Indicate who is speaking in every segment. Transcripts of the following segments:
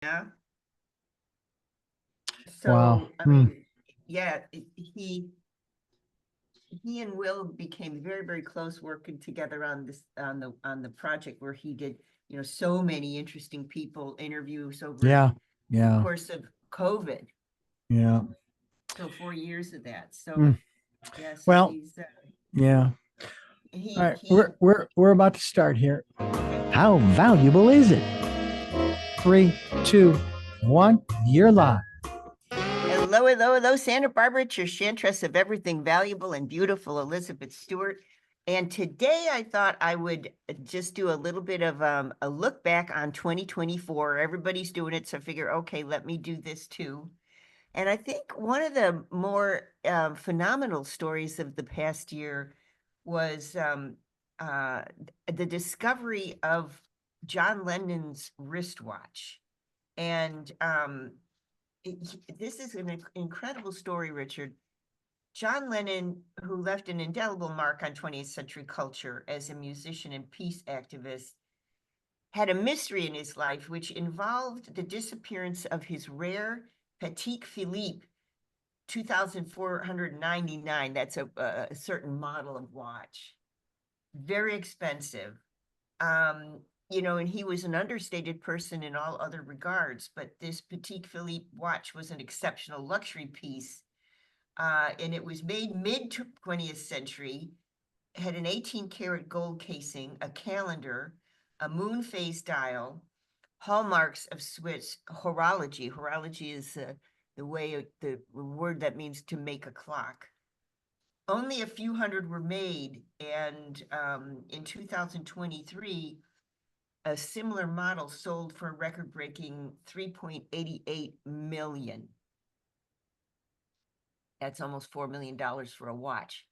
Speaker 1: Yeah.
Speaker 2: Wow.
Speaker 1: So, I mean, yeah, he and Will became very, very close working together on this on the project where he did, so many interesting people interviews over
Speaker 2: Yeah.
Speaker 1: the
Speaker 2: Yeah.
Speaker 1: course of COVID.
Speaker 2: Yeah.
Speaker 1: So 4 years of that. So
Speaker 2: Mm.
Speaker 1: yeah, so
Speaker 2: Well,
Speaker 1: he's
Speaker 2: yeah. All
Speaker 1: he
Speaker 2: right. We're
Speaker 1: he
Speaker 2: we're we're about to start here.
Speaker 1: okay.
Speaker 2: How valuable is it? Three, two, one. You're live.
Speaker 1: Hello, hello, hello, Santa Barbara. It's your chantress of everything valuable and beautiful, Elizabeth Stewart. And today I thought I would just do a little bit of a look back on 2024. Everybody's doing it, so I figure, okay, let me do this too. And I think one of the more phenomenal stories of the past year was uh, the discovery of John Lennon's wristwatch. And this is an incredible story, Richard. John Lennon, who left an indelible mark on 20th century culture as a musician and peace activist, had a mystery in his life which involved the disappearance of his rare Patek Philippe 2,499. That's a certain model of watch. Very expensive. Um, and he was an understated person in all other regards, but this Patek Philippe watch was an exceptional luxury piece. And it was made mid 20th century, had an 18 karat gold casing, a calendar, a moon phase dial, hallmarks of Swiss horology. Horology is the word that means to make a clock. Only a few hundred were made, and in 2023, a similar model sold for a record-breaking 3.88 million. That's almost $4 million for a watch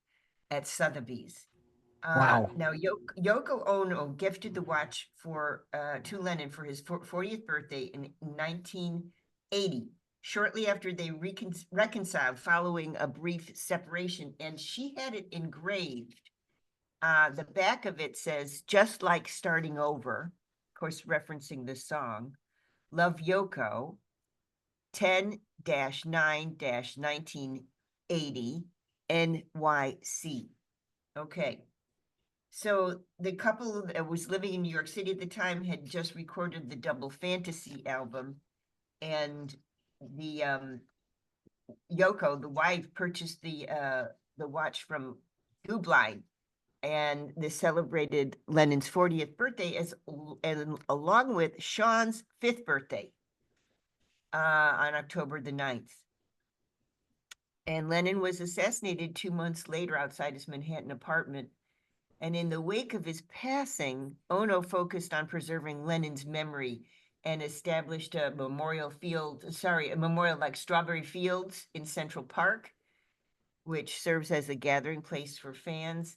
Speaker 1: at Sotheby's.
Speaker 2: Wow.
Speaker 1: Now, Yoko Ono gifted the watch to Lennon for his 40th birthday in 1980, shortly after they reconciled following a brief separation, and she had it engraved. The back of it says, just like starting over, of course, referencing the song, Love Yoko, 10-9-1980 NYC. Okay. So the couple that was living in New York City at the time had just recorded the Double Fantasy album, and the Yoko, the wife, purchased the watch from Gubline, and this celebrated Lennon's 40th birthday and along with Sean's 5th birthday on October the 9th. And Lennon was assassinated 2 months later outside his Manhattan apartment. And in the wake of his passing, Ono focused on preserving Lennon's memory and established a memorial like Strawberry Fields in Central Park, which serves as a gathering place for fans.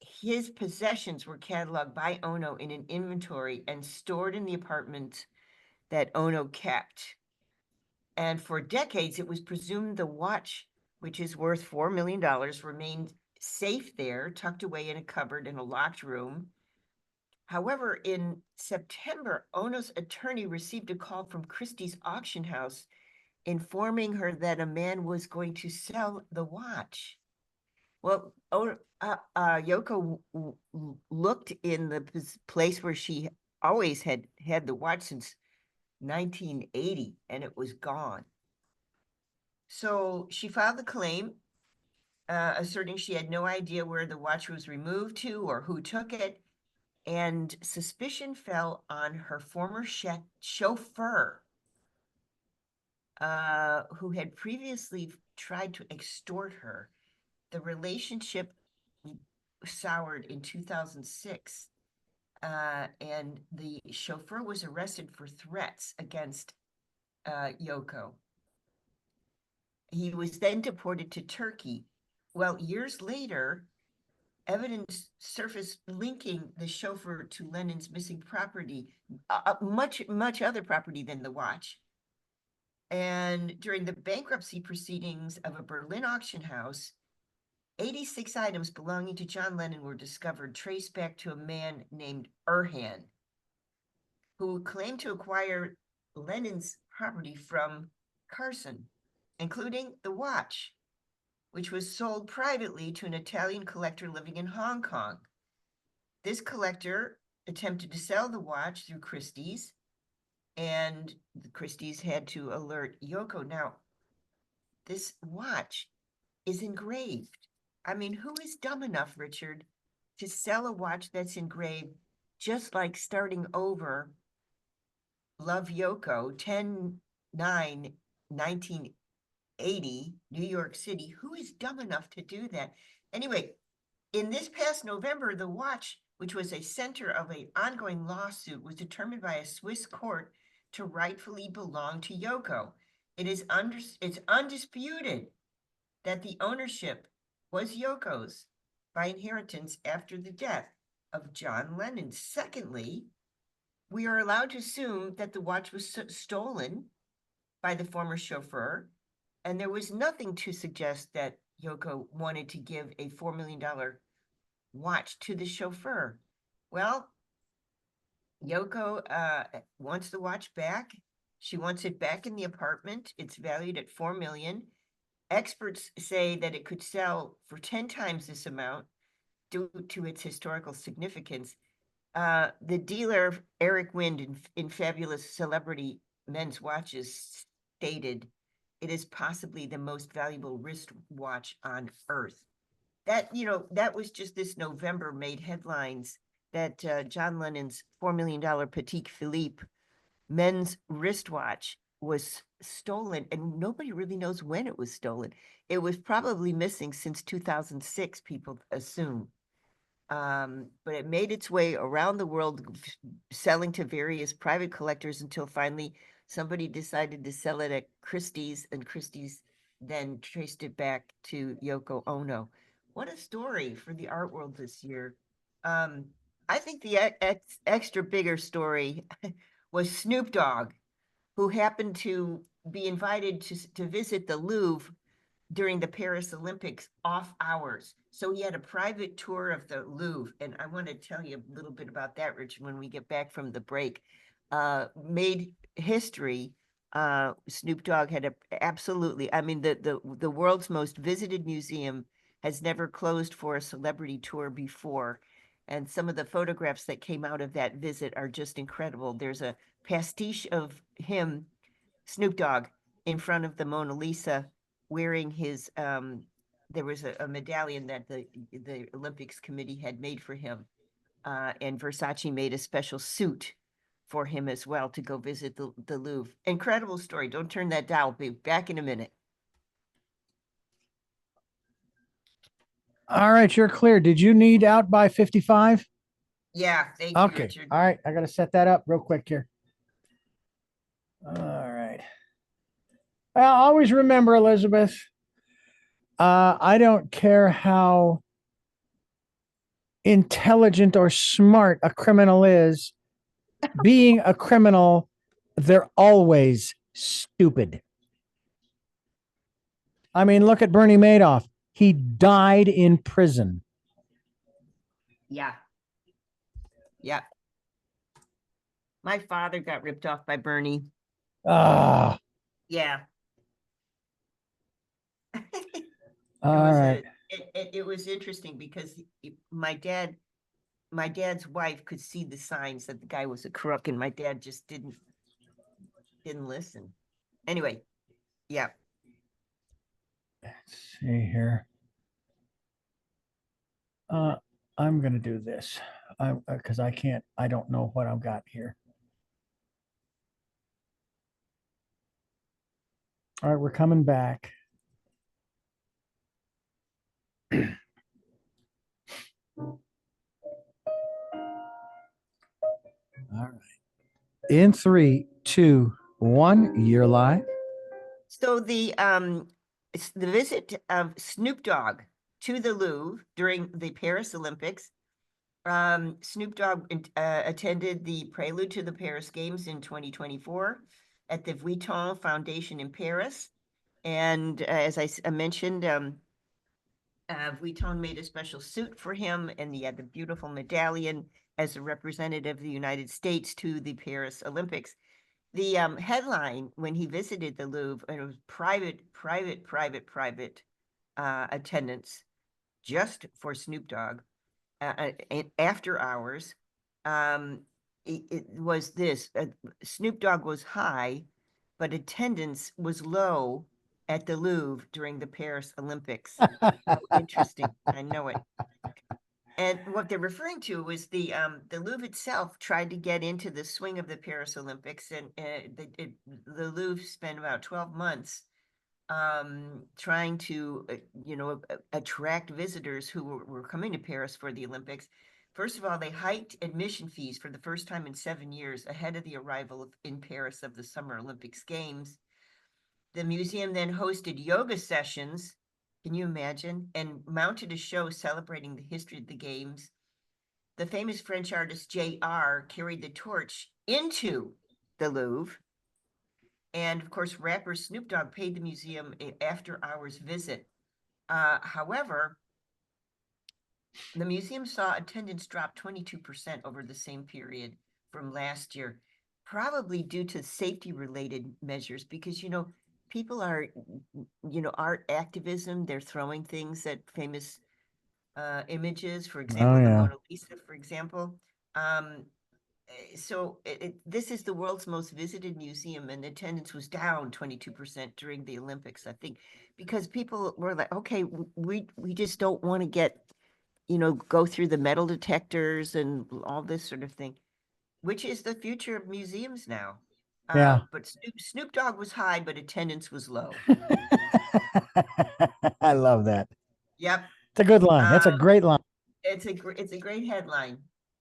Speaker 1: His possessions were cataloged by Ono in an inventory and stored in the apartment that Ono kept. And for decades, it was presumed the watch, which is worth $4 million, remained safe there, tucked away in a cupboard in a locked room. However, in September, Ono's attorney received a call from Christie's auction house informing her that a man was going to sell the watch. Well, Yoko looked in the place where she always had the watch since 1980, and it was gone. So she filed the claim, asserting she had no idea where the watch was removed to or who took it. And suspicion fell on her former chauffeur, who had previously tried to extort her. The relationship soured in 2006, and the chauffeur was arrested for threats against Yoko. He was then deported to Turkey. Well, years later, evidence surfaced linking the chauffeur to Lennon's missing property, much other property than the watch. And during the bankruptcy proceedings of a Berlin auction house, 86 items belonging to John Lennon were discovered, traced back to a man named Erhan, who claimed to acquire Lennon's property from Carson, including the watch, which was sold privately to an Italian collector living in Hong Kong. This collector attempted to sell the watch through Christie's, and the Christie's had to alert Yoko. Now, this watch is engraved. I mean, who is dumb enough, Richard, to sell a watch that's engraved, just like starting over Love Yoko, 10/9/1980, New York City? Who is dumb enough to do that? Anyway, in this past November, the watch, which was a center of an ongoing lawsuit, was determined by a Swiss court to rightfully belong to Yoko. It's undisputed that the ownership was Yoko's by inheritance after the death of John Lennon. Secondly, we are allowed to assume that the watch was stolen by the former chauffeur, and there was nothing to suggest that Yoko wanted to give a $4 million watch to the chauffeur. Well, Yoko wants the watch back. She wants it back in the apartment. It's valued at $4 million. Experts say that it could sell for 10 times this amount due to its historical significance. The dealer, Eric Wind, in Fabulous Celebrity Men's Watches, stated it is possibly the most valuable wristwatch on earth. That, that was just this November made headlines that John Lennon's $4 million Patek Philippe men's wristwatch was stolen, and nobody really knows when it was stolen. It was probably missing since 2006, people assume. But it made its way around the world, selling to various private collectors until finally somebody decided to sell it at Christie's, and Christie's then traced it back to Yoko Ono. What a story for the art world this year. I think the extra bigger story was Snoop Dogg, who happened to be invited to visit the Louvre during the Paris Olympics off hours. So he had a private tour of the Louvre. And I want to tell you a little bit about that, Richard, when we get back from the break. Made history. Snoop Dogg had absolutely, I mean, the world's most visited museum has never closed for a celebrity tour before. And some of the photographs that came out of that visit are just incredible. There's a pastiche of him, Snoop Dogg, in front of the Mona Lisa, wearing his there was a medallion that the Olympics committee had made for him, and Versace made a special suit for him as well to go visit the Louvre. Incredible story. Don't turn that dial. Be back in a minute.
Speaker 2: All right, you're clear. Did you need out by 55?
Speaker 1: Yeah, thank you,
Speaker 2: Okay.
Speaker 1: Richard.
Speaker 2: All right, I got to set that up real quick here. All right. Well, always remember, Elizabeth, I don't care how intelligent or smart a criminal is, being a criminal, they're always stupid. I mean, look at Bernie Madoff. He died in prison.
Speaker 1: Yeah. Yeah. My father got ripped off by Bernie.
Speaker 2: Ah.
Speaker 1: Yeah.
Speaker 2: All right.
Speaker 1: It was interesting because my dad's wife could see the signs that the guy was a crook, and my dad just didn't listen. Anyway, yeah.
Speaker 2: Let's see here. I'm gonna do this because I don't know what I've got here. All right, we're coming back. All right. In 3, 2, 1, you're live.
Speaker 1: So the visit of Snoop Dogg to the Louvre during the Paris Olympics. Snoop Dogg attended the prelude to the Paris Games in 2024 at the Vuitton Foundation in Paris. And as I mentioned, Vuitton made a special suit for him, and he had the beautiful medallion as a representative of the United States to the Paris Olympics. The headline when he visited the Louvre, and it was private attendance just for Snoop Dogg after hours. It was this Snoop Dogg was high, but attendance was low at the Louvre during the Paris Olympics. How interesting. I know it. And what they're referring to was the Louvre itself tried to get into the swing of the Paris Olympics, and the Louvre spent about 12 months trying to attract visitors who were coming to Paris for the Olympics. First of all, they hiked admission fees for the first time in 7 years ahead of the arrival in Paris of the Summer Olympics Games. The museum then hosted yoga sessions, can you imagine, and mounted a show celebrating the history of the games. The famous French artist J.R. carried the torch into the Louvre. And of course, rapper Snoop Dogg paid the museum an after-hours visit. However, the museum saw attendance drop 22% over the same period from last year, probably due to safety-related measures, because, people are, art activism, they're throwing things at famous images, for
Speaker 2: Oh
Speaker 1: example, the
Speaker 2: yeah.
Speaker 1: Mona Lisa, for example. So this is the world's most visited museum, and attendance was down 22% during the Olympics, I think, because people were like, okay, we just don't want to get, go through the metal detectors and all this sort of thing, which is the future of museums now.
Speaker 2: Yeah.
Speaker 1: But Snoop Dogg was high, but attendance was low.
Speaker 2: I love that.
Speaker 1: Yep.
Speaker 2: It's a good line. That's a
Speaker 1: Um,
Speaker 2: great line.
Speaker 1: it's a great headline.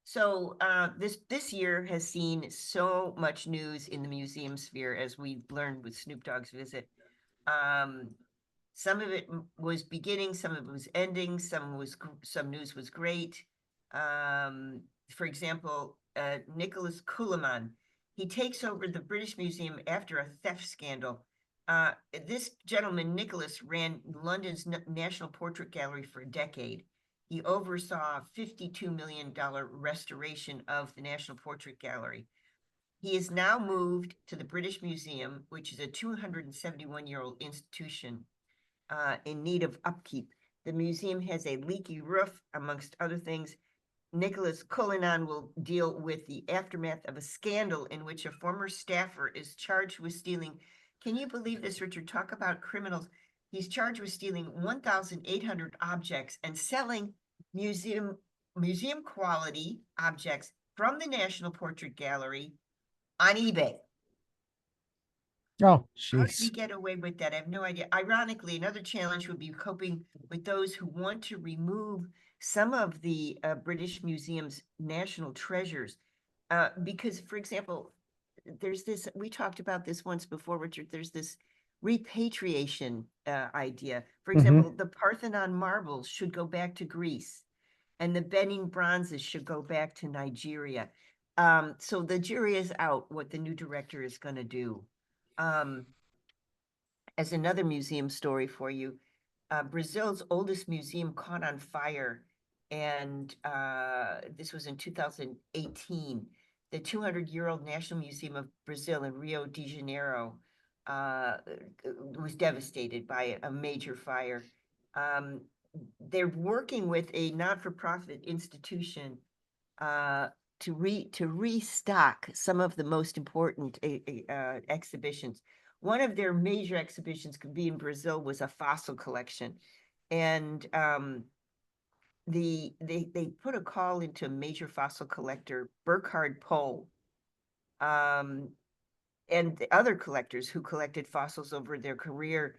Speaker 1: So this year has seen so much news in the museum sphere, as we learned with Snoop Dogg's visit. Um, some of it was beginning, some of it was ending, some news was great. For example, Nicholas Kuleman, he takes over the British Museum after a theft scandal. This gentleman, Nicholas, ran London's National Portrait Gallery for a decade. He oversaw a $52 million restoration of the National Portrait Gallery. He is now moved to the British Museum, which is a 271-year-old institution in need of upkeep. The museum has a leaky roof, amongst other things. Nicholas Cullinan will deal with the aftermath of a scandal in which a former staffer is charged with stealing. Can you believe this, Richard? Talk about criminals. He's charged with stealing 1,800 objects and selling museum quality objects from the National Portrait Gallery on eBay.
Speaker 2: Oh,
Speaker 1: How did he
Speaker 2: jeez.
Speaker 1: get away with that? I have no idea. Ironically, another challenge would be coping with those who want to remove some of the British Museum's national treasures. Because, for example, there's this, we talked about this once before, Richard, there's this repatriation idea. For
Speaker 2: Hmm.
Speaker 1: example, the Parthenon marbles should go back to Greece, and the Benin bronzes should go back to Nigeria. So the jury is out what the new director is going to do. As another museum story for you, Brazil's oldest museum caught on fire, and this was in 2018. The 200-year-old National Museum of Brazil in Rio de Janeiro was devastated by a major fire. Um, they're working with a not-for-profit institution to restock some of the most important exhibitions. One of their major exhibitions could be in Brazil was a fossil collection, and they put a call into a major fossil collector, Burkhard Pohl, and the other collectors who collected fossils over their career.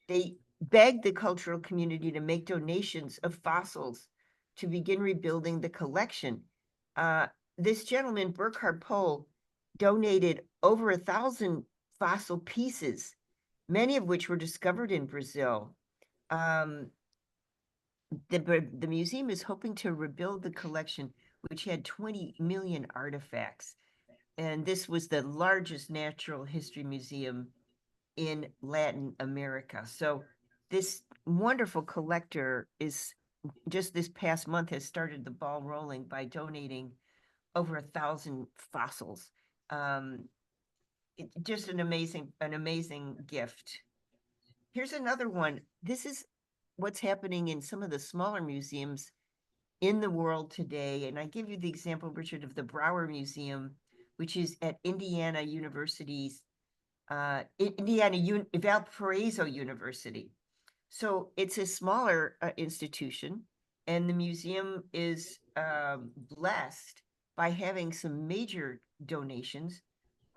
Speaker 1: They begged the cultural community to make donations of fossils to begin rebuilding the collection. Uh, this gentleman, Burkhard Pohl, donated over 1,000 fossil pieces, many of which were discovered in Brazil. The museum is hoping to rebuild the collection, which had 20 million artifacts. And this was the largest natural history museum in Latin America. So this wonderful collector is just this past month has started the ball rolling by donating over 1,000 fossils. just an amazing gift. Here's another one. This is what's happening in some of the smaller museums in the world today. And I give you the example, Richard, of the Brower Museum, which is at Indiana University's, Valparaiso University. So it's a smaller institution, and the museum is blessed by having some major donations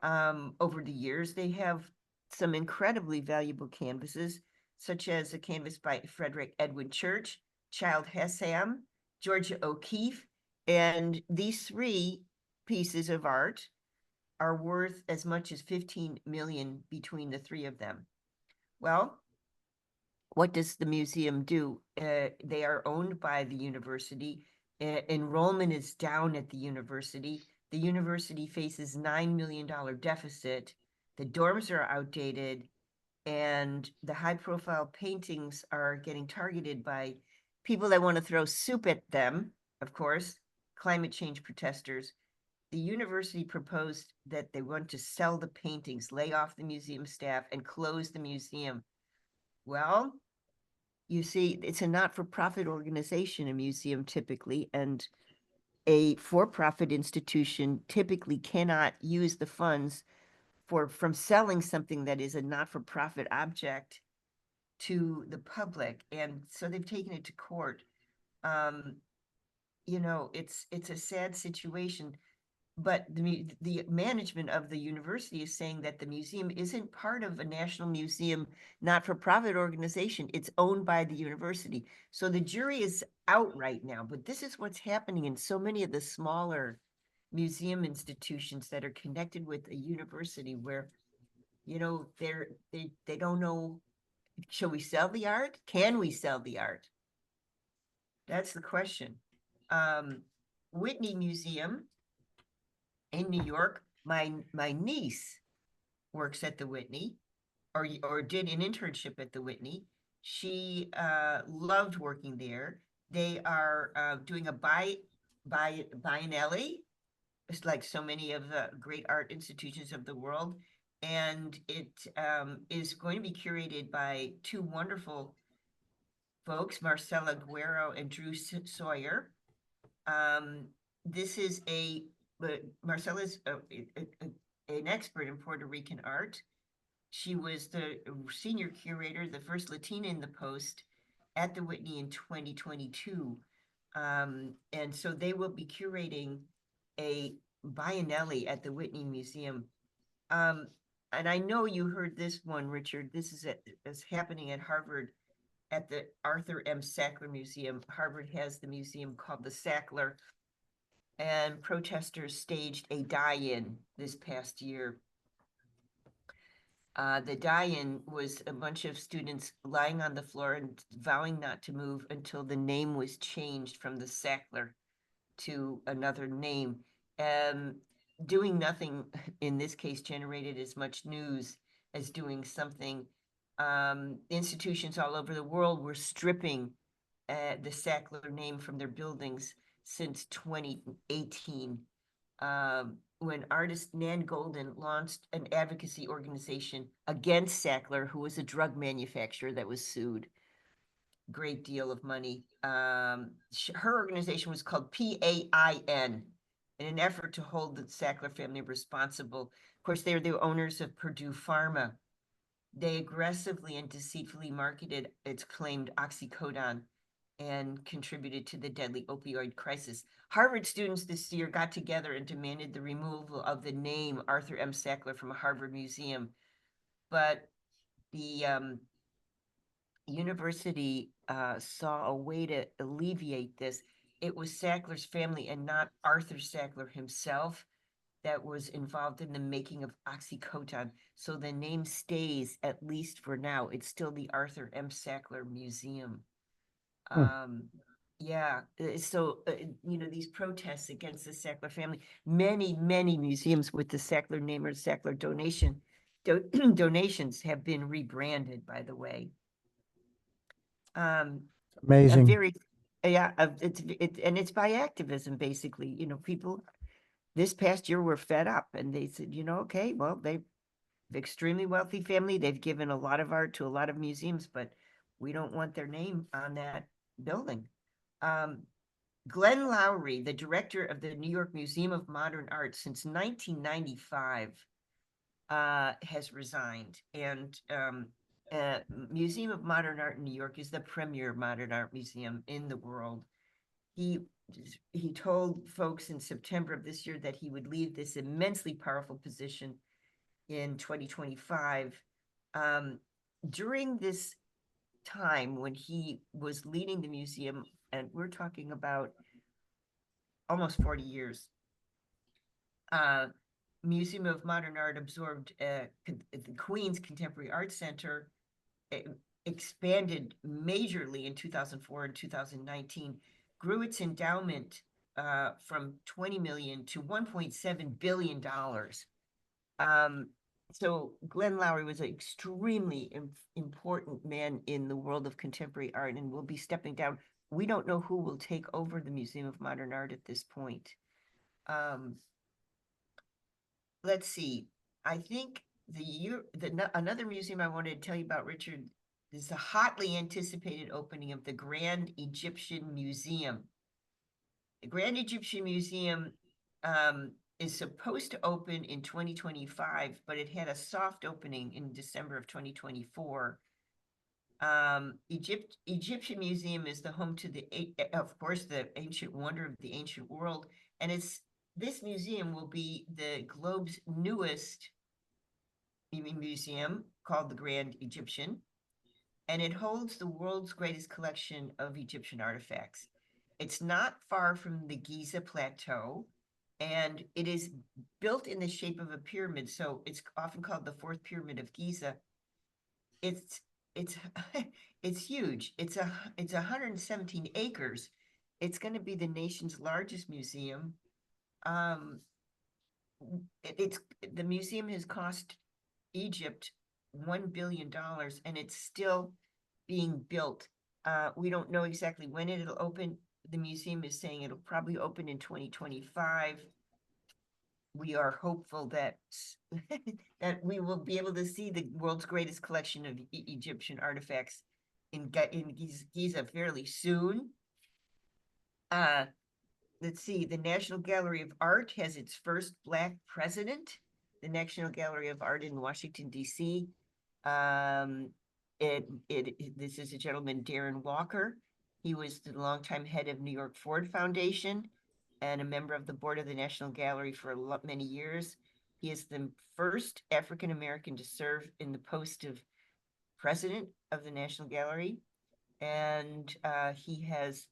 Speaker 1: over the years. They have some incredibly valuable canvases, such as a canvas by Frederick Edwin Church, Child Hessam, Georgia O'Keeffe, and these three pieces of art are worth as much as 15 million between the three of them. Well, what does the museum do? They are owned by the university. Enrollment is down at the university. The university faces $9 million deficit. The dorms are outdated, and the high-profile paintings are getting targeted by people that want to throw soup at them, of course, climate change protesters. The university proposed that they want to sell the paintings, lay off the museum staff, and close the museum. Well, you see, it's a not-for-profit organization, a museum typically, and a for-profit institution typically cannot use the funds from selling something that is a not-for-profit object to the public. And so they've taken it to court. It's a sad situation. But the management of the university is saying that the museum isn't part of a national museum, not-for-profit organization. It's owned by the university. So the jury is out right now, but this is what's happening in so many of the smaller museum institutions that are connected with a university where, they don't know, shall we sell the art? Can we sell the art? That's the question. Whitney Museum in New York, my niece works at the Whitney, or did an internship at the Whitney. She loved working there. They are doing a biennale. It's like so many of the great art institutions of the world, and it is going to be curated by two wonderful folks, Marcela Guerrero and Drew Sawyer. This is but Marcela's an expert in Puerto Rican art. She was the senior curator, the first Latina in the post at the Whitney in 2022. And so they will be curating a biennale at the Whitney Museum. And I know you heard this one, Richard. This is happening at Harvard at the Arthur M. Sackler Museum. Harvard has the museum called the Sackler, and protesters staged a die-in this past year. The die-in was a bunch of students lying on the floor and vowing not to move until the name was changed from the Sackler to another name. Doing nothing in this case generated as much news as doing something. Institutions all over the world were stripping the Sackler name from their buildings since 2018, when artist Nan Golden launched an advocacy organization against Sackler, who was a drug manufacturer that was sued. Great deal of money. Her organization was called PAIN, in an effort to hold the Sackler family responsible. Of course, they're the owners of Purdue Pharma. They aggressively and deceitfully marketed its claimed oxycodone and contributed to the deadly opioid crisis. Harvard students this year got together and demanded the removal of the name Arthur M. Sackler from a Harvard museum. But the university saw a way to alleviate this. It was Sackler's family and not Arthur Sackler himself that was involved in the making of oxycodone. So the name stays, at least for now. It's still the Arthur M. Sackler Museum. So these protests against the Sackler family, many museums with the Sackler name or Sackler donations have been rebranded, by the way.
Speaker 2: Amazing.
Speaker 1: It's by activism, basically. People this past year were fed up, and they said, okay, well, extremely wealthy family. They've given a lot of art to a lot of museums, but we don't want their name on that building. Glenn Lowry, the director of the New York Museum of Modern Art since 1995, has resigned. And Museum of Modern Art in New York is the premier modern art museum in the world. He told folks in September of this year that he would leave this immensely powerful position in 2025. During this time when he was leading the museum, and we're talking about almost 40 years, Museum of Modern Art absorbed the Queens Contemporary Art Center, expanded majorly in 2004 and 2019, grew its endowment from 20 million to 1.7 billion dollars. So Glenn Lowry was an extremely important man in the world of contemporary art and will be stepping down. We don't know who will take over the Museum of Modern Art at this point. Let's see. I think another museum I wanted to tell you about, Richard, is the hotly anticipated opening of the Grand Egyptian Museum. The Grand Egyptian Museum is supposed to open in 2025, but it had a soft opening in December of 2024. Egyptian Museum is the home to of course, the ancient wonder of the ancient world, and this museum will be the globe's newest museum, called the Grand Egyptian, and it holds the world's greatest collection of Egyptian artifacts. It's not far from the Giza Plateau, and it is built in the shape of a pyramid, so it's often called the fourth pyramid of Giza. It's huge. It's 117 acres. It's going to be the nation's largest museum. The museum has cost Egypt $1 billion, and it's still being built. We don't know exactly when it'll open. The museum is saying it'll probably open in 2025. We are hopeful that that we will be able to see the world's greatest collection of Egyptian artifacts in Giza fairly soon. Let's see, the National Gallery of Art has its first Black president. The National Gallery of Art in Washington, D.C. This is a gentleman, Darren Walker. He was the longtime head of New York Ford Foundation and a member of the board of the National Gallery for many years. He is the first African-American to serve in the post of president of the National Gallery. And he has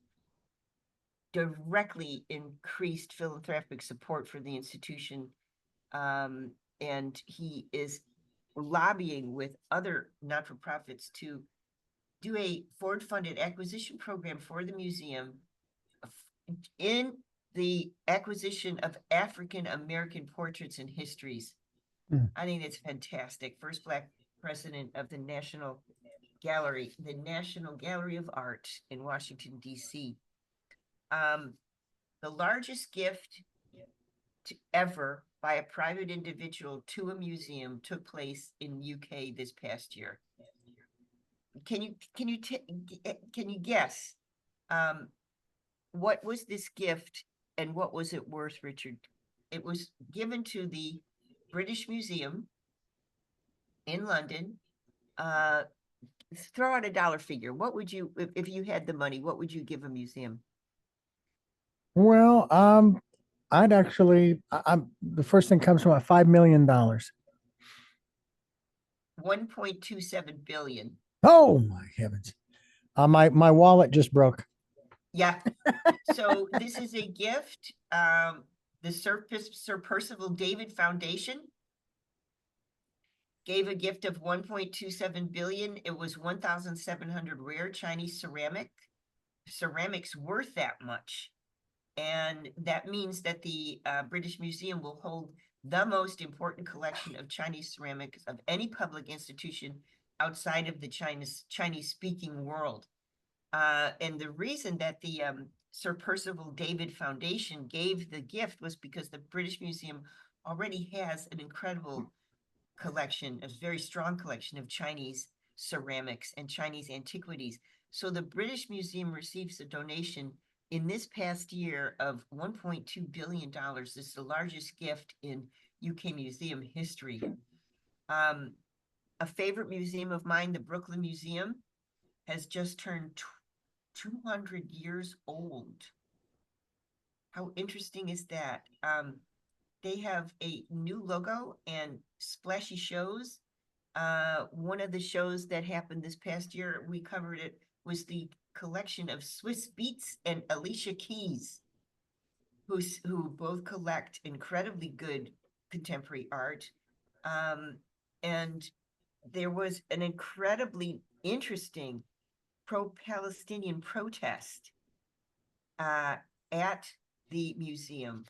Speaker 1: directly increased philanthropic support for the institution. And he is lobbying with other not-for-profits to do a Ford-funded acquisition program for the museum in the acquisition of African-American portraits and histories. I think it's fantastic. First Black president of the National Gallery, the National Gallery of Art in Washington, D.C. The largest gift ever by a private individual to a museum took place in UK this past year. Can you guess what was this gift and what was it worth, Richard? It was given to the British Museum in London. Throw out a dollar figure. What would you, if you had the money, what would you give a museum?
Speaker 2: Well, I'd actually, I'm the first thing comes to my $5 million.
Speaker 1: 1.27 billion.
Speaker 2: Oh my heavens. My wallet just broke.
Speaker 1: Yeah. So this is a gift. The Sir Percival David Foundation gave a gift of 1.27 billion. It was 1,700 rare Chinese ceramics worth that much. And that means that the British Museum will hold the most important collection of Chinese ceramics of any public institution outside of the Chinese-speaking world. And the reason that the Sir Percival David Foundation gave the gift was because the British Museum already has an incredible collection, a very strong collection of Chinese ceramics and Chinese antiquities. So the British Museum receives a donation in this past year of $1.2 billion. This is the largest gift in UK museum history. A favorite museum of mine, the Brooklyn Museum, has just turned 200 years old. How interesting is that? They have a new logo and splashy shows. One of the shows that happened this past year, we covered it, was the collection of Swiss Beats and Alicia Keys, who both collect incredibly good contemporary art. And there was an incredibly interesting pro-Palestinian protest at the museum.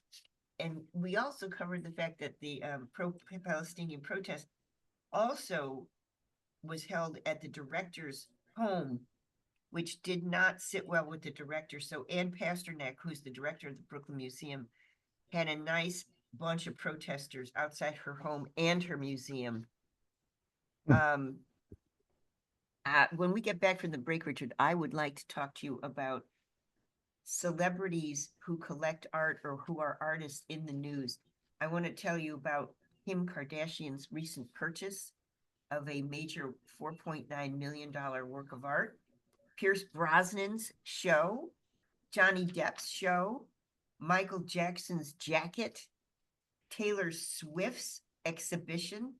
Speaker 1: And we also covered the fact that the pro-Palestinian protest also was held at the director's home, which did not sit well with the director. So Ann Pasternak, who's the director of the Brooklyn Museum, had a nice bunch of protesters outside her home and her museum. When we get back from the break, Richard, I would like to talk to you about celebrities who collect art or who are artists in the news. I want to tell you about Kim Kardashian's recent purchase of a major $4.9 million work of art, Pierce Brosnan's show, Johnny Depp's show, Michael Jackson's jacket, Taylor Swift's exhibition.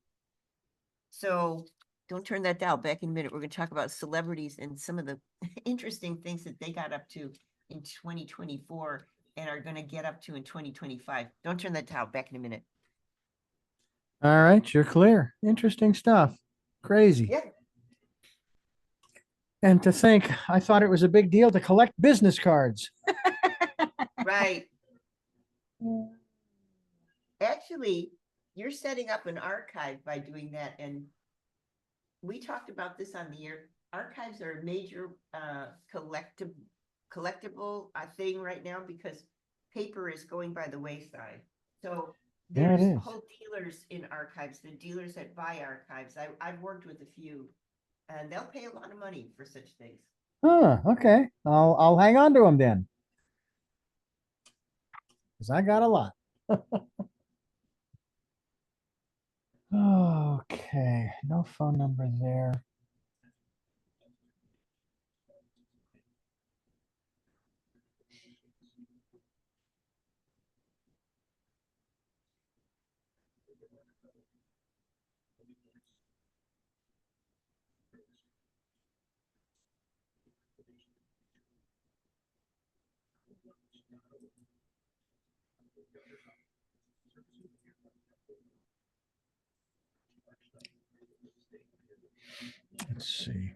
Speaker 1: So don't turn that dial. Back in a minute, we're going to talk about celebrities and some of the interesting things that they got up to in 2024 and are going to get up to in 2025. Don't turn that dial. Back in a minute.
Speaker 2: All right, you're clear. Interesting stuff. Crazy.
Speaker 1: Yeah.
Speaker 2: And to think, I thought it was a big deal to collect business cards.
Speaker 1: Right. Actually, you're setting up an archive by doing that. And we talked about this on the air. Archives are a major collectible thing right now because paper is going by the wayside. So
Speaker 2: Yeah, it
Speaker 1: there's
Speaker 2: is.
Speaker 1: whole dealers in archives, the dealers that buy archives. I've worked with a few, and they'll pay a lot of money for such things.
Speaker 2: Okay. I'll hang on to them then. Because I got a lot. Okay. No phone number there. Let's see.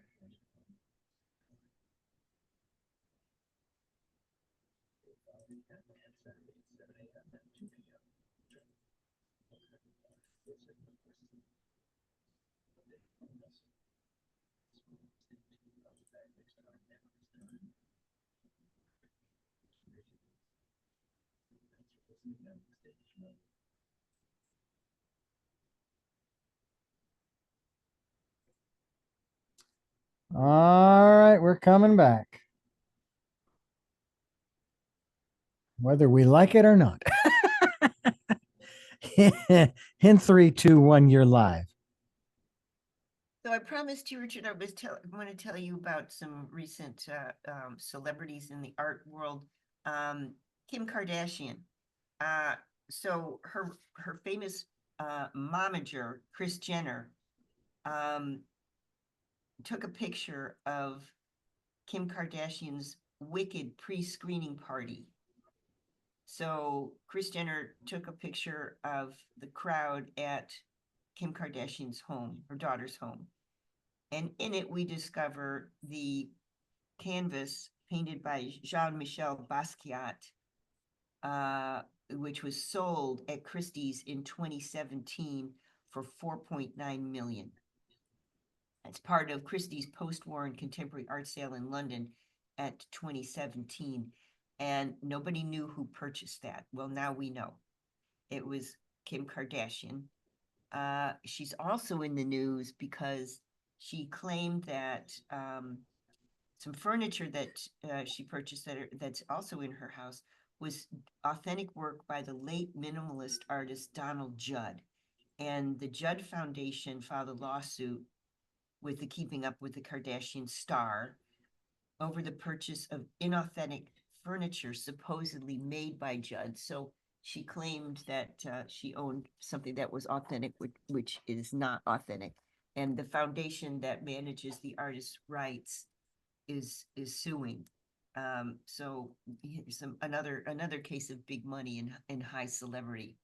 Speaker 2: All right, we're coming back. Whether we like it or not. In 3, 2, 1, you're live.
Speaker 1: So I promised you, Richard, I want to tell you about some recent celebrities in the art world. Kim Kardashian. So her famous momager, Kris Jenner, took a picture of Kim Kardashian's wicked pre-screening party. So Kris Jenner took a picture of the crowd at Kim Kardashian's home, her daughter's home. And in it, we discover the canvas painted by Jean-Michel Basquiat, which was sold at Christie's in 2017 for $4.9 million. That's part of Christie's post-war and contemporary art sale in London at 2017. And nobody knew who purchased that. Well, now we know. It was Kim Kardashian. She's also in the news because she claimed that some furniture that she purchased that's also in her house was authentic work by the late minimalist artist Donald Judd. And the Judd Foundation filed a lawsuit with the Keeping Up with the Kardashian star over the purchase of inauthentic furniture supposedly made by Judd. So she claimed that she owned something that was authentic, which is not authentic. And the foundation that manages the artist's rights is suing. So here's another case of big money and high celebrity.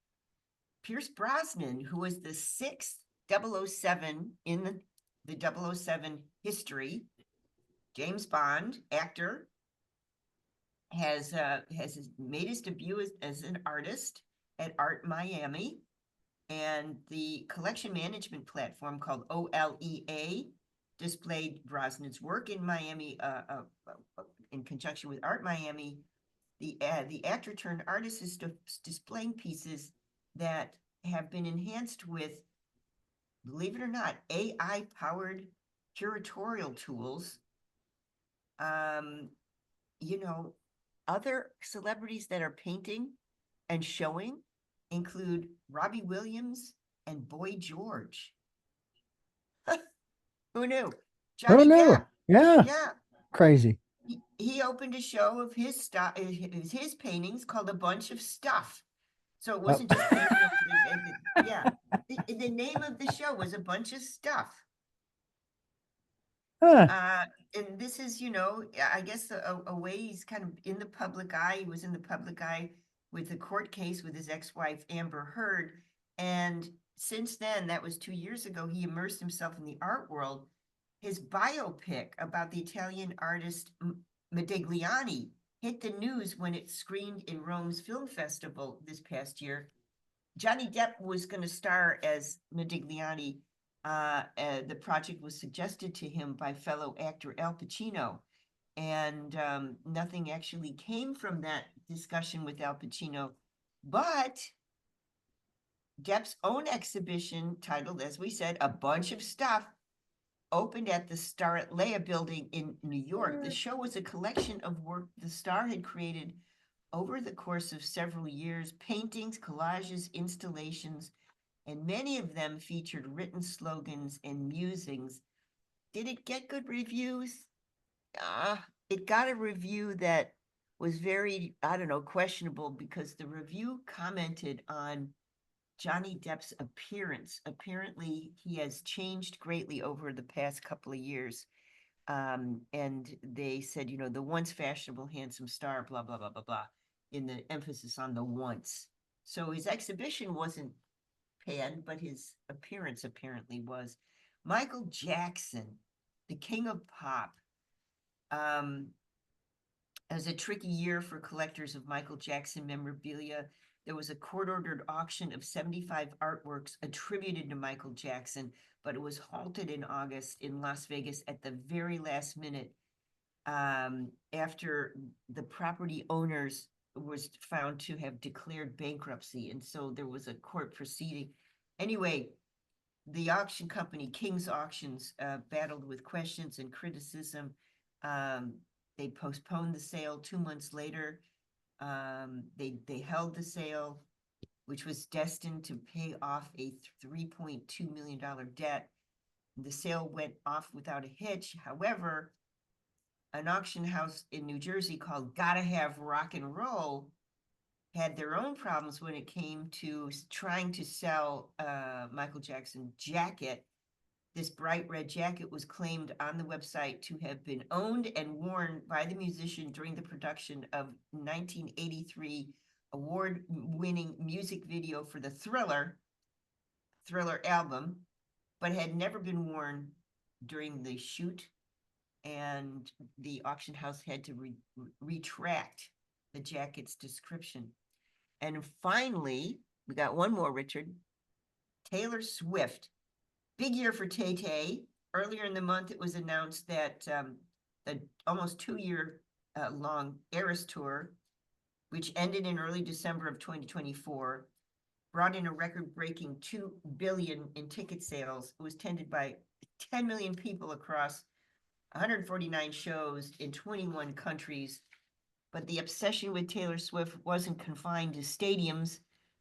Speaker 1: Pierce Brosnan, who was the sixth 007 in the 007 history, James Bond actor, has made his debut as an artist at Art Miami, and the collection management platform called OLEA displayed Brosnan's work in Miami in conjunction with Art Miami. The actor turned artist is displaying pieces that have been enhanced with, believe it or not, AI powered curatorial tools. You know, other celebrities that are painting and showing include Robbie Williams and Boy George. Who knew?
Speaker 2: Who
Speaker 1: Johnny
Speaker 2: knew?
Speaker 1: Depp.
Speaker 2: Yeah,
Speaker 1: Yeah.
Speaker 2: crazy.
Speaker 1: He opened a show of his stuff, his paintings called A Bunch of Stuff. So it wasn't just painting of yeah. The name of the show was A Bunch of Stuff.
Speaker 2: Huh.
Speaker 1: And this is, I guess a way he's kind of in the public eye. He was in the public eye with the court case with his ex-wife, Amber Heard. And since then, that was 2 years ago, he immersed himself in the art world. His biopic about the Italian artist Modigliani hit the news when it screened in Rome's Film Festival this past year. Johnny Depp was going to star as Modigliani. The project was suggested to him by fellow actor Al Pacino, and nothing actually came from that discussion with Al Pacino. But Depp's own exhibition, titled, as we said, A Bunch of Stuff, opened at the Star at Leia building in New York. The show was a collection of work the star had created over the course of several years: paintings, collages, installations, and many of them featured written slogans and musings. Did it get good reviews? It got a review that was very, I don't know, questionable, because the review commented on Johnny Depp's appearance. Apparently, he has changed greatly over the past couple of years. And they said, the once fashionable, handsome star, blah, blah, blah, blah, blah, in the emphasis on the once. So his exhibition wasn't panned, but his appearance apparently was. Michael Jackson, the king of pop. It was a tricky year for collectors of Michael Jackson memorabilia. There was a court-ordered auction of 75 artworks attributed to Michael Jackson, but it was halted in August in Las Vegas at the very last minute, after the property owners was found to have declared bankruptcy. And so there was a court proceeding. Anyway, the auction company, King's Auctions, battled with questions and criticism. They postponed the sale 2 months later. They held the sale, which was destined to pay off a $3.2 million debt. The sale went off without a hitch. However, an auction house in New Jersey called Gotta Have Rock and Roll had their own problems when it came to trying to sell Michael Jackson jacket. This bright red jacket was claimed on the website to have been owned and worn by the musician during the production of 1983 award-winning music video for the Thriller album, but had never been worn during the shoot, and the auction house had to retract the jacket's description. And finally, we got one more, Richard. Taylor Swift. Big year for Tay-Tay. Earlier in the month, it was announced that the almost 2-year long Eras Tour, which ended in early December of 2024, brought in a record-breaking 2 billion in ticket sales. It was attended by 10 million people across 149 shows in 21 countries. But the obsession with Taylor Swift wasn't confined to stadiums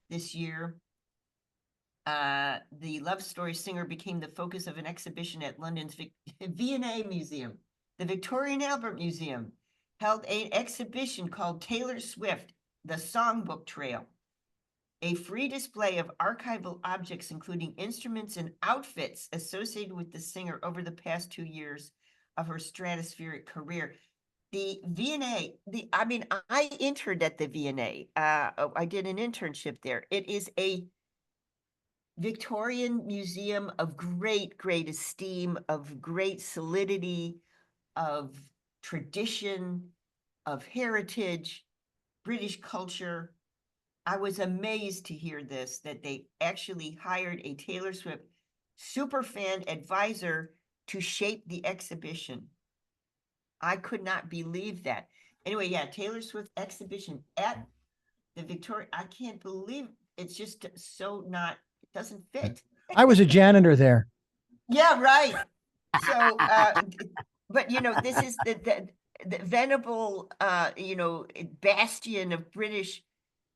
Speaker 1: this year. The love story singer became the focus of an exhibition at London's V&A Museum. The Victoria and Albert Museum held an exhibition called Taylor Swift, the Songbook Trail, a free display of archival objects, including instruments and outfits associated with the singer over the past 2 years of her stratospheric career. The V&A, I interned at the V&A. I did an internship there. It is a Victorian museum of great, great esteem, of great solidity, of tradition, of heritage, British culture. I was amazed to hear this, that they actually hired a Taylor Swift superfan advisor to shape the exhibition. I could not believe that. Anyway, yeah, Taylor Swift exhibition at the Victoria. I can't believe it's just so not, it doesn't fit.
Speaker 2: I was a janitor there.
Speaker 1: Yeah, right. So, but this is the venerable, bastion of British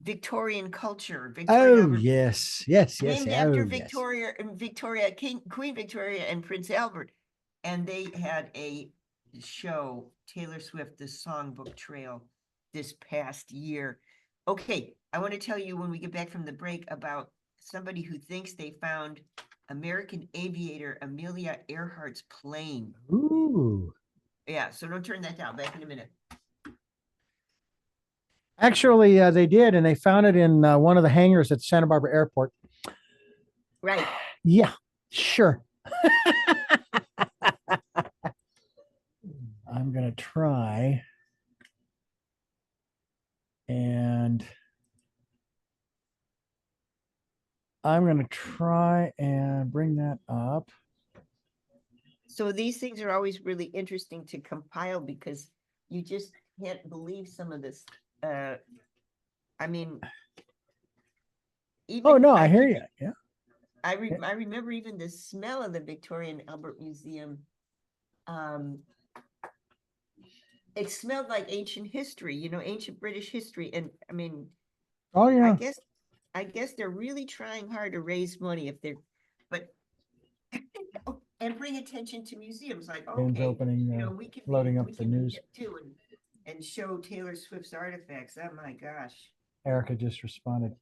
Speaker 1: Victorian culture. Victorian
Speaker 2: Oh,
Speaker 1: Albert,
Speaker 2: yes. Yes. Yes.
Speaker 1: named
Speaker 2: Oh,
Speaker 1: after
Speaker 2: yes.
Speaker 1: Queen Victoria and Prince Albert. And they had a show, Taylor Swift, the Songbook Trail, this past year. Okay, I want to tell you when we get back from the break about somebody who thinks they found American aviator Amelia Earhart's plane.
Speaker 2: Ooh.
Speaker 1: Yeah, so don't turn that down. Back in a minute.
Speaker 2: Actually, they did, and they found it in one of the hangars at Santa Barbara Airport.
Speaker 1: Right.
Speaker 2: Yeah, sure. I'm going to try and bring that up.
Speaker 1: So these things are always really interesting to compile because you just can't believe some of this.
Speaker 2: Oh, no, I hear you. Yeah.
Speaker 1: I remember even the smell of the Victoria and Albert Museum. It smelled like ancient history, ancient British history. And
Speaker 2: Oh, yeah.
Speaker 1: I guess they're really trying hard to raise money and bring attention to museums. Like, okay,
Speaker 2: opening,
Speaker 1: we can
Speaker 2: loading up
Speaker 1: we
Speaker 2: the
Speaker 1: can
Speaker 2: news.
Speaker 1: too and show Taylor Swift's artifacts. Oh my gosh.
Speaker 2: Erica just responded,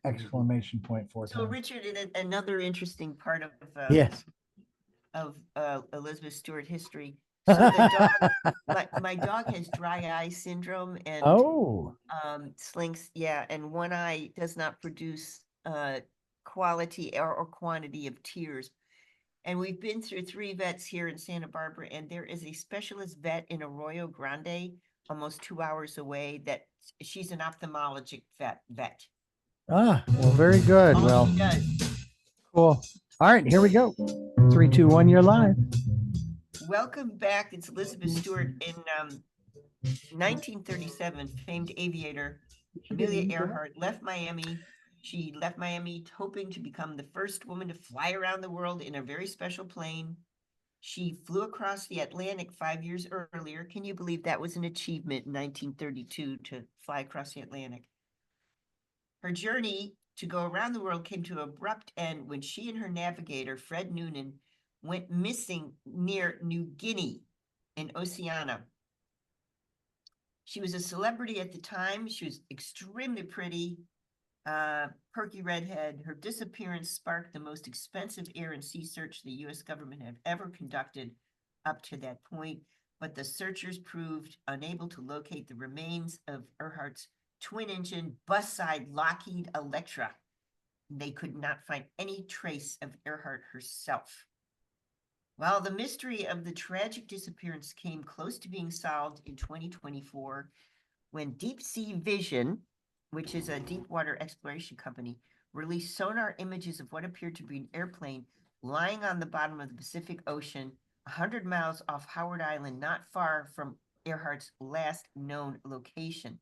Speaker 2: exclamation point 4
Speaker 1: So
Speaker 2: times.
Speaker 1: Richard, another interesting part of
Speaker 2: Yes.
Speaker 1: Elizabeth Stewart history. So the dog, my dog has dry eye syndrome and slinks, yeah, and one eye does not produce quality or quantity of tears. And we've been through 3 vets here in Santa Barbara, and there is a specialist vet in Arroyo Grande, almost 2 hours away, that she's an ophthalmologic vet.
Speaker 2: Well, very good.
Speaker 1: All
Speaker 2: well,
Speaker 1: she does.
Speaker 2: Cool. All right, here we go. 3, 2, 1, you're live.
Speaker 1: Welcome back. It's Elizabeth Stewart. In 1937, famed aviator Amelia Earhart left Miami. She left Miami hoping to become the first woman to fly around the world in a very special plane. She flew across the Atlantic 5 years earlier. Can you believe that was an achievement in 1932 to fly across the Atlantic? Her journey to go around the world came to an abrupt end when she and her navigator, Fred Noonan, went missing near New Guinea in Oceania. She was a celebrity at the time. She was extremely pretty, perky redhead. Her disappearance sparked the most expensive air and sea search the U.S. government had ever conducted up to that point. But the searchers proved unable to locate the remains of Earhart's twin-engine bus-side Lockheed Electra. They could not find any trace of Earhart herself. While the mystery of the tragic disappearance came close to being solved in 2024, when Deep Sea Vision, which is a deep water exploration company, released sonar images of what appeared to be an airplane lying on the bottom of the Pacific Ocean, 100 miles off Howard Island, not far from Earhart's last known location.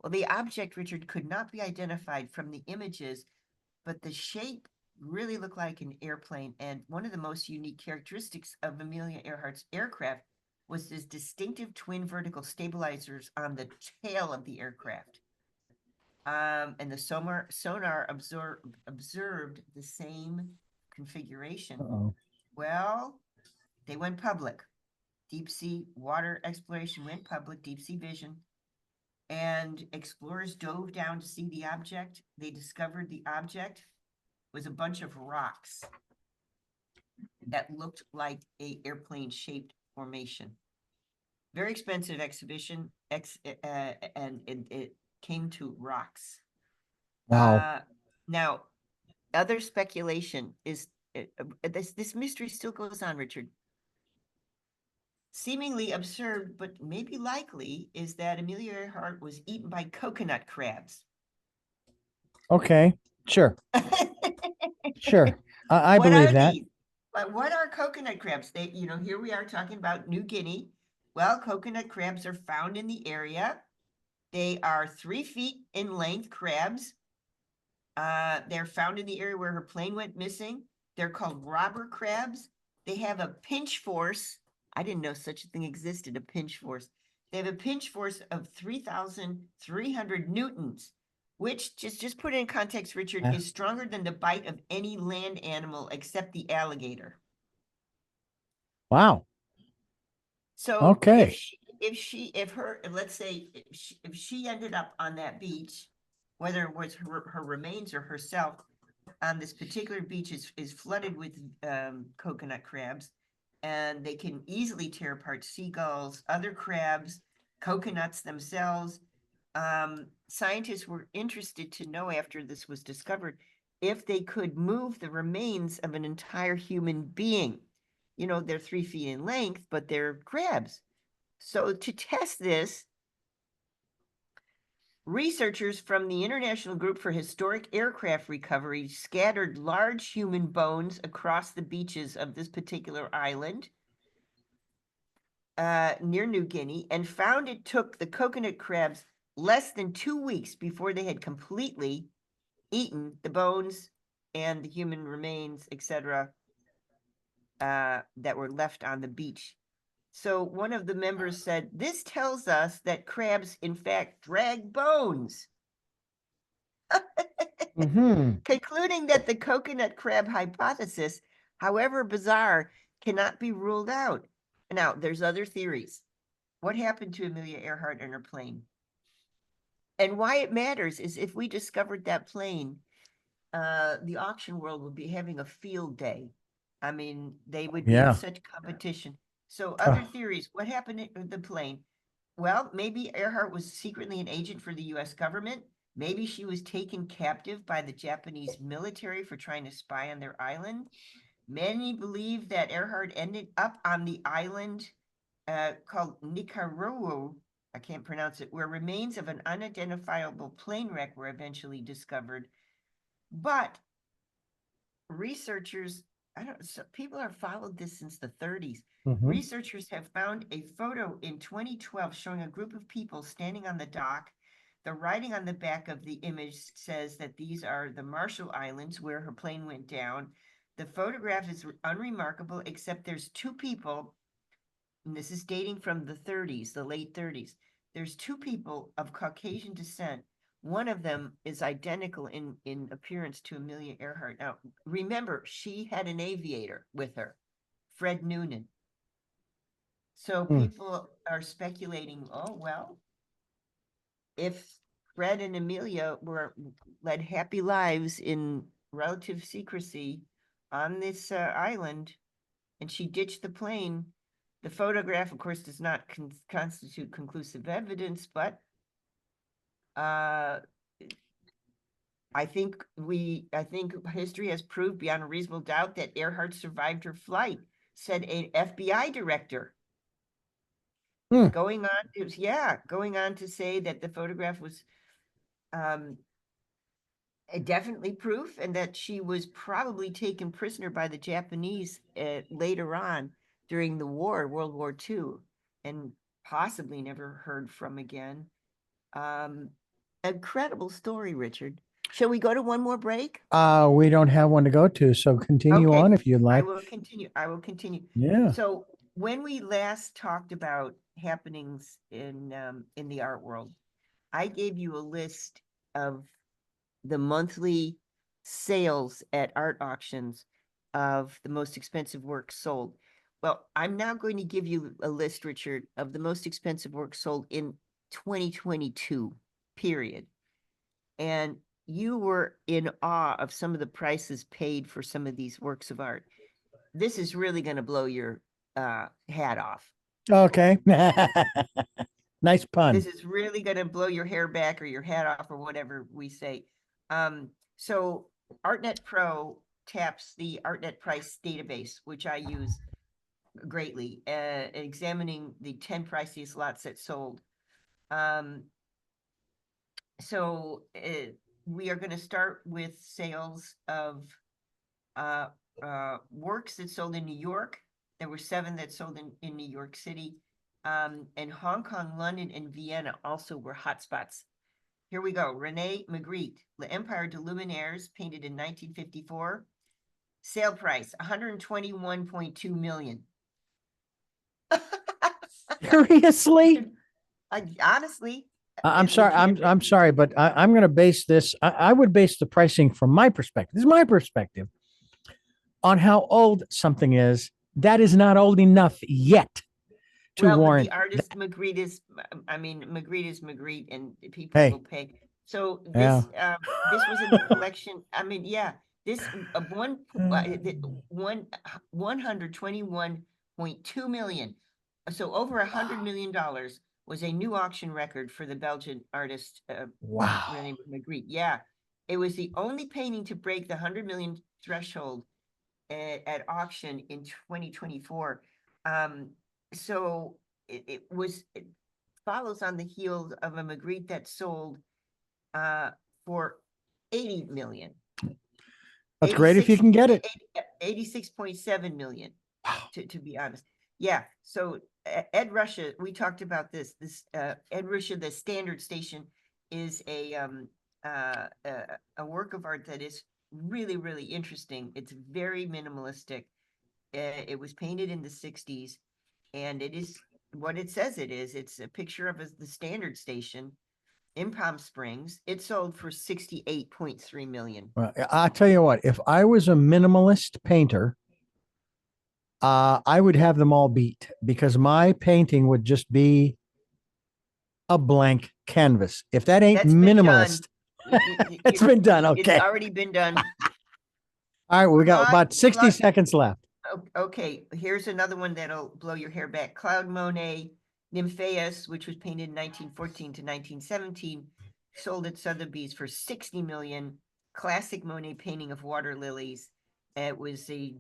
Speaker 1: Well, the object, Richard, could not be identified from the images, but the shape really looked like an airplane. And one of the most unique characteristics of Amelia Earhart's aircraft was his distinctive twin vertical stabilizers on the tail of the aircraft. And the sonar observed the same configuration.
Speaker 2: Uh-oh.
Speaker 1: Well, they went public. Deep sea water exploration went public, deep sea vision, and explorers dove down to see the object. They discovered the object was a bunch of rocks that looked like a airplane shaped formation. Very expensive exhibition, and it came to rocks.
Speaker 2: Wow.
Speaker 1: Now, other speculation is this mystery still goes on, Richard. Seemingly absurd, but maybe likely, is that Amelia Earhart was eaten by coconut crabs.
Speaker 2: Okay. Sure. Sure. I
Speaker 1: What
Speaker 2: believe
Speaker 1: are
Speaker 2: that.
Speaker 1: these? What are coconut crabs? They, here we are talking about New Guinea. Well, coconut crabs are found in the area. They are 3 feet in length crabs. They're found in the area where her plane went missing. They're called robber crabs. They have a pinch force. I didn't know such a thing existed, a pinch force. They have a pinch force of 3,300 newtons, which just put it in context, Richard,
Speaker 2: Yeah.
Speaker 1: is stronger than the bite of any land animal except the alligator.
Speaker 2: Wow.
Speaker 1: So
Speaker 2: Okay.
Speaker 1: let's say if she ended up on that beach, whether it was her remains or herself, on this particular beach is flooded with coconut crabs, and they can easily tear apart seagulls, other crabs, coconuts themselves. Scientists were interested to know after this was discovered if they could move the remains of an entire human being. They're 3 feet in length, but they're crabs. So to test this, researchers from the International Group for Historic Aircraft Recovery scattered large human bones across the beaches of this particular island near New Guinea and found it took the coconut crabs less than 2 weeks before they had completely eaten the bones and the human remains, etc., that were left on the beach. So one of the members said, "This tells us that crabs, in fact, drag bones."
Speaker 2: Hmm.
Speaker 1: Concluding that the coconut crab hypothesis, however bizarre, cannot be ruled out. Now, there's other theories. What happened to Amelia Earhart and her plane? And why it matters is if we discovered that plane, the auction world would be having a field day. I mean, they would be in
Speaker 2: Yeah.
Speaker 1: such competition. So other theories, what happened to the plane? Well, maybe Earhart was secretly an agent for the US government. Maybe she was taken captive by the Japanese military for trying to spy on their island. Many believe that Earhart ended up on the island called Nicaragua, I can't pronounce it, where remains of an unidentifiable plane wreck were eventually discovered. But researchers, people have followed this since the 30s.
Speaker 2: Mhm.
Speaker 1: Researchers have found a photo in 2012 showing a group of people standing on the dock. The writing on the back of the image says that these are the Marshall Islands where her plane went down. The photograph is unremarkable, except there's 2 people, and this is dating from the 30s, the late 30s. There's 2 people of Caucasian descent. One of them is identical in appearance to Amelia Earhart. Now, remember, she had an aviator with her, Fred Noonan. So
Speaker 2: Hmm.
Speaker 1: people are speculating, oh, well, if Fred and Amelia led happy lives in relative secrecy on this island, and she ditched the plane, the photograph, of course, does not constitute conclusive evidence, but I think history has proved beyond a reasonable doubt that Earhart survived her flight, said an FBI director.
Speaker 2: Hmm.
Speaker 1: Going on to say that the photograph was definitely proof, and that she was probably taken prisoner by the Japanese later on during the war, World War II, and possibly never heard from again. Incredible story, Richard. Shall we go to one more break?
Speaker 2: We don't have one to go to, so continue
Speaker 1: Okay,
Speaker 2: on if you'd
Speaker 1: I
Speaker 2: like.
Speaker 1: will continue. I will continue.
Speaker 2: Yeah.
Speaker 1: So when we last talked about happenings in the art world, I gave you a list of the monthly sales at art auctions of the most expensive works sold. Well, I'm now going to give you a list, Richard, of the most expensive works sold in 2022, period. And you were in awe of some of the prices paid for some of these works of art. This is really going to blow your hat off.
Speaker 2: Okay. Nice pun.
Speaker 1: This is really going to blow your hair back or your hat off or whatever we say. So ArtNet Pro taps the ArtNet price database, which I use greatly, examining the 10 priciest lots that sold. So we are going to start with sales of works that sold in New York. There were 7 that sold in New York City. And Hong Kong, London, and Vienna also were hotspots. Here we go. Rene Magritte, L'Empire de Luminaires, painted in 1954. Sale price, 121.2 million.
Speaker 2: Seriously?
Speaker 1: Honestly,
Speaker 2: I'm
Speaker 1: we
Speaker 2: sorry.
Speaker 1: can't-
Speaker 2: I'm sorry, but I'm going to base this. I would base the pricing from my perspective. This is my perspective on how old something is. That is not old enough yet to
Speaker 1: well, but
Speaker 2: warrant.
Speaker 1: the artist Magritte is, I mean, Magritte is Magritte, and people
Speaker 2: Hey.
Speaker 1: will pay. So
Speaker 2: Yeah.
Speaker 1: this was in the collection. I mean, yeah, this one 121.2 million. So over $100 million was a new auction record for the Belgian artist
Speaker 2: Wow.
Speaker 1: Rene Magritte. Yeah, it was the only painting to break the 100 million threshold at auction in 2024. So it follows on the heels of a Magritte that sold for 80 million.
Speaker 2: That's great if you can get it.
Speaker 1: 86.7 million,
Speaker 2: Wow.
Speaker 1: to be honest. Yeah, so Ed Ruscha, we talked about this. Ed Ruscha, the Standard Station, is a work of art that is really, really interesting. It's very minimalistic. It was painted in the 60s, and it is what it says it is. It's a picture of the Standard Station in Palm Springs. It sold for 68.3 million.
Speaker 2: Well, I'll tell you what, if I was a minimalist painter, I would have them all beat because my painting would just be a blank canvas. If that ain't
Speaker 1: That's been done.
Speaker 2: minimalist, it's been done.
Speaker 1: It's
Speaker 2: Okay.
Speaker 1: already been done.
Speaker 2: All right. We got
Speaker 1: Claude-
Speaker 2: about 60
Speaker 1: Claude-
Speaker 2: seconds left.
Speaker 1: Okay, here's another one that'll blow your hair back. Claude Monet, Nymphaeus, which was painted in 1914 to 1917, sold at Sotheby's for 60 million. Classic Monet painting of water lilies. It was a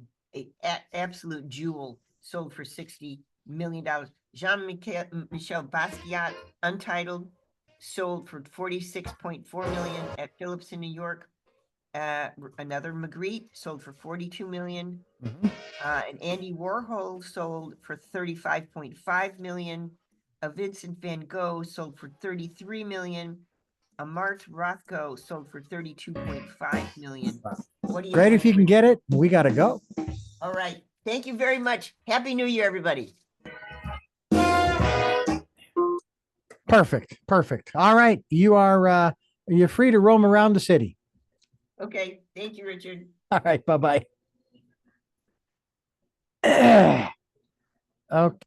Speaker 1: absolute jewel, sold for $60 million. Jean-Michel Basquiat, Untitled, sold for 46.4 million at Phillips in New York. Another Magritte sold for 42 million. And Andy Warhol sold for 35.5 million. A Vincent van Gogh sold for 33 million. A Mart Rothko sold for 32.5 million. What do you
Speaker 2: Great
Speaker 1: think,
Speaker 2: if you can
Speaker 1: Richard?
Speaker 2: get it. We got to go.
Speaker 1: All right. Thank you very much. Happy New Year, everybody.
Speaker 2: Perfect. Perfect. All right. You're free to roam around the city.
Speaker 1: Okay. Thank you, Richard.
Speaker 2: All right. Bye-bye. Okay.